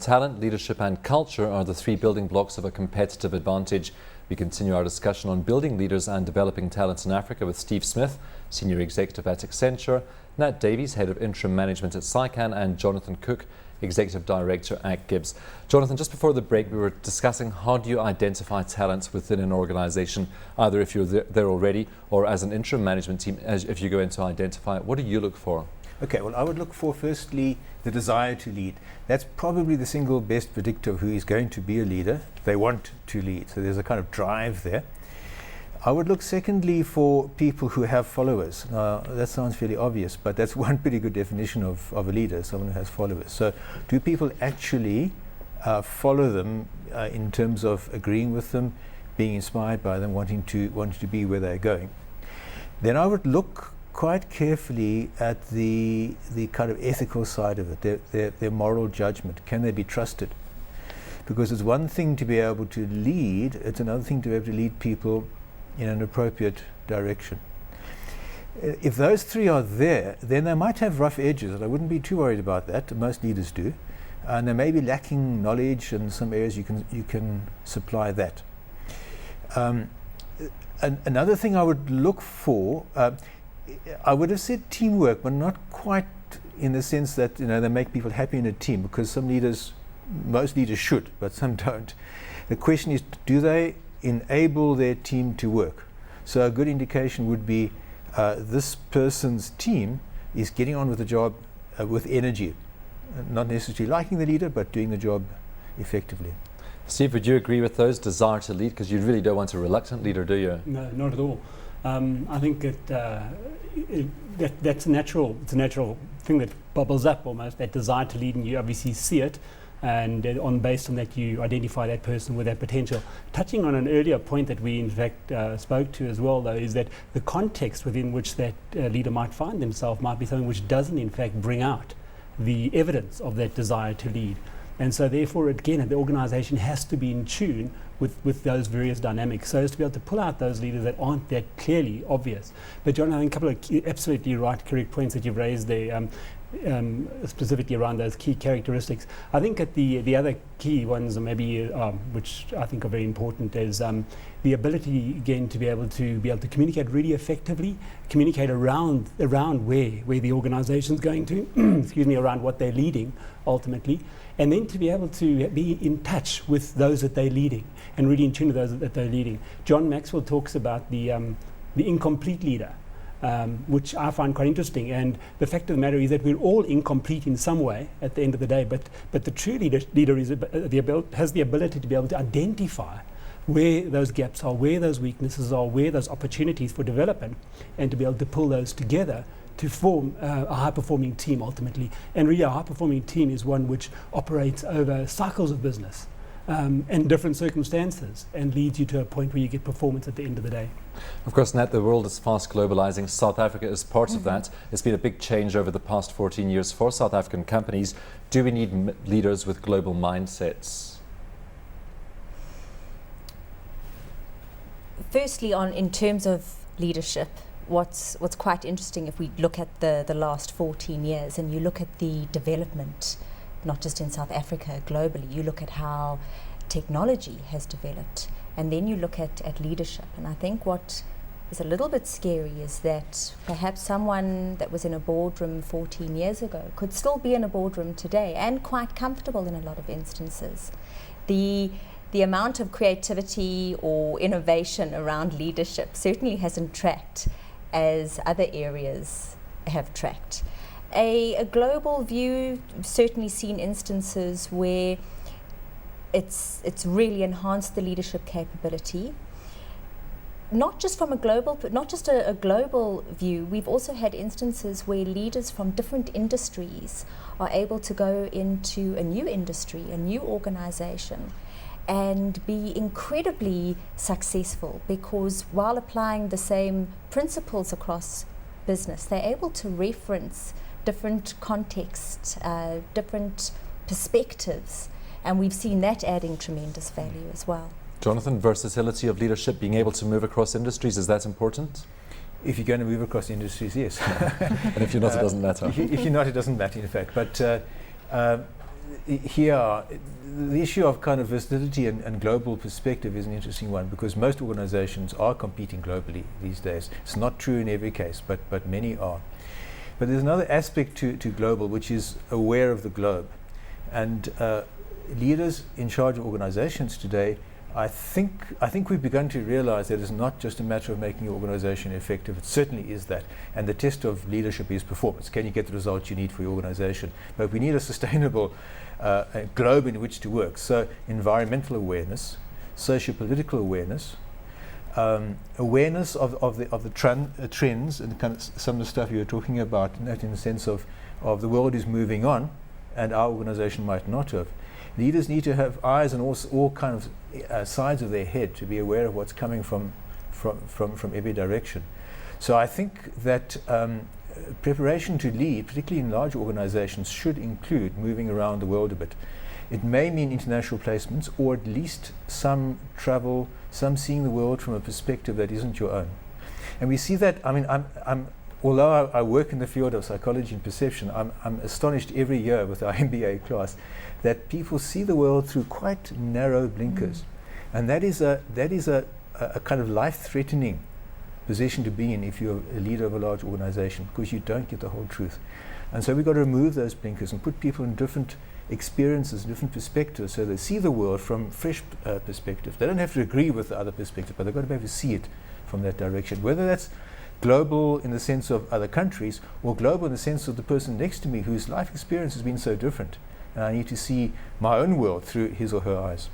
talent, leadership and culture are the three building blocks of a competitive advantage. We continue our discussion on building leaders and developing talent in Africa with Steve Smith, Senior Executive at Accenture, Nat Davies, Head of Interim Management at Cycan, and Jonathan Cook, Executive Director at GIBS. Jonathan, just before the break we were discussing how do you identify talent within an organisation, either if you're there already or as an interim management team, if you go in to identify it. What do you look for? Okay, well, I would look for, firstly, the desire to lead. That's probably the single best predictor of who is going to be a leader. They want to lead, so there's a kind of drive there. I would look, secondly, for people who have followers. Now, that sounds fairly obvious, but that's one pretty good definition of a leader, someone who has followers. So, do people actually follow them in terms of agreeing with them, being inspired by them, wanting to be where they're going? Then I would look quite carefully at the kind of ethical side of it, their moral judgment. Can they be trusted? Because it's one thing to be able to lead, it's another thing to be able to lead people in an appropriate direction. If those three are there, then they might have rough edges, and I wouldn't be too worried about that. Most leaders do. And they may be lacking knowledge, and in some areas you can supply that. Another thing I would look for, I would have said teamwork, but not quite in the sense that they make people happy in a team, because most leaders should, but some don't. The question is, do they enable their team to work? So a good indication would be this person's team is getting on with the job with energy, not necessarily liking the leader, but doing the job effectively. Steve, would you agree with those, desire to lead? Because you really don't want a reluctant leader, do you? No, not at all. I think that's natural. It's a natural thing that bubbles up almost, that desire to lead, and you obviously see it, and based on that you identify that person with that potential. Touching on an earlier point that we in fact spoke to as well, though, is that the context within which that leader might find themselves might be something which doesn't in fact bring out the evidence of that desire to lead. And so therefore, again, the organisation has to be in tune with those various dynamics, so as to be able to pull out those leaders that aren't that clearly obvious. But John, I think a couple of absolutely correct points that you've raised there, specifically around those key characteristics. I think that the other key ones, or maybe which I think are very important, is the ability again to be able to communicate really effectively, communicate around where the organisation is going to, excuse me, around what they're leading ultimately, and then to be able to be in touch with those that they're leading and really in tune with those that they're leading. John Maxwell talks about the incomplete leader, which I find quite interesting. And the fact of the matter is that we're all incomplete in some way at the end of the day, but the true leader is has the ability to be able to identify where those gaps are, where those weaknesses are, where those opportunities for development, and to be able to pull those together to form a high-performing team ultimately. And really a high-performing team is one which operates over cycles of business and different circumstances, and leads you to a point where you get performance at the end of the day. Of course, Nat, the world is fast globalizing. South Africa is part of that. It's been a big change over the past 14 years for South African companies. Do we need leaders with global mindsets? Firstly, in terms of leadership, what's quite interesting, if we look at the last 14 years and you look at the development, not just in South Africa, globally, you look at how technology has developed, and then you look at leadership. And I think what is a little bit scary is that perhaps someone that was in a boardroom 14 years ago could still be in a boardroom today and quite comfortable in a lot of instances. The amount of creativity or innovation around leadership certainly hasn't tracked as other areas have tracked. A global view, certainly seen instances where it's really enhanced the leadership capability. Not just from a global view, we've also had instances where leaders from different industries are able to go into a new industry, a new organization, and be incredibly successful, because while applying the same principles across business, they're able to reference different contexts, different perspectives, and we've seen that adding tremendous value as well. Jonathan, versatility of leadership, being able to move across industries, is that important? If you're going to move across industries, yes. And if you're not, it doesn't matter. If you're not, it doesn't matter, in fact. But here, the issue of kind of versatility and global perspective is an interesting one, because most organizations are competing globally these days. It's not true in every case, but many are. But there's another aspect to global, which is aware of the globe. And leaders in charge of organizations today, I think we've begun to realize that it's not just a matter of making your organization effective. It certainly is that. And the test of leadership is performance. Can you get the results you need for your organization? But we need a sustainable globe in which to work. So environmental awareness, socio-political awareness, awareness of the trends and kind of some of the stuff you were talking about, in the sense of the world is moving on and our organization might not have. Leaders need to have eyes on all kind of sides of their head to be aware of what's coming from every direction. So I think that preparation to lead, particularly in large organizations, should include moving around the world a bit. It may mean international placements, or at least some travel, some seeing the world from a perspective that isn't your own. And we see that, I mean, although I work in the field of psychology and perception, I'm astonished every year with our MBA class that people see the world through quite narrow blinkers. And that is a kind of life-threatening position to be in if you're a leader of a large organization, because you don't get the whole truth. And so we've got to remove those blinkers and put people in different experiences, different perspectives, so they see the world from fresh perspective. They don't have to agree with the other perspective, but they've got to be able to see it from that direction, whether that's global in the sense of other countries, or global in the sense of the person next to me whose life experience has been so different. And I need to see my own world through his or her eyes.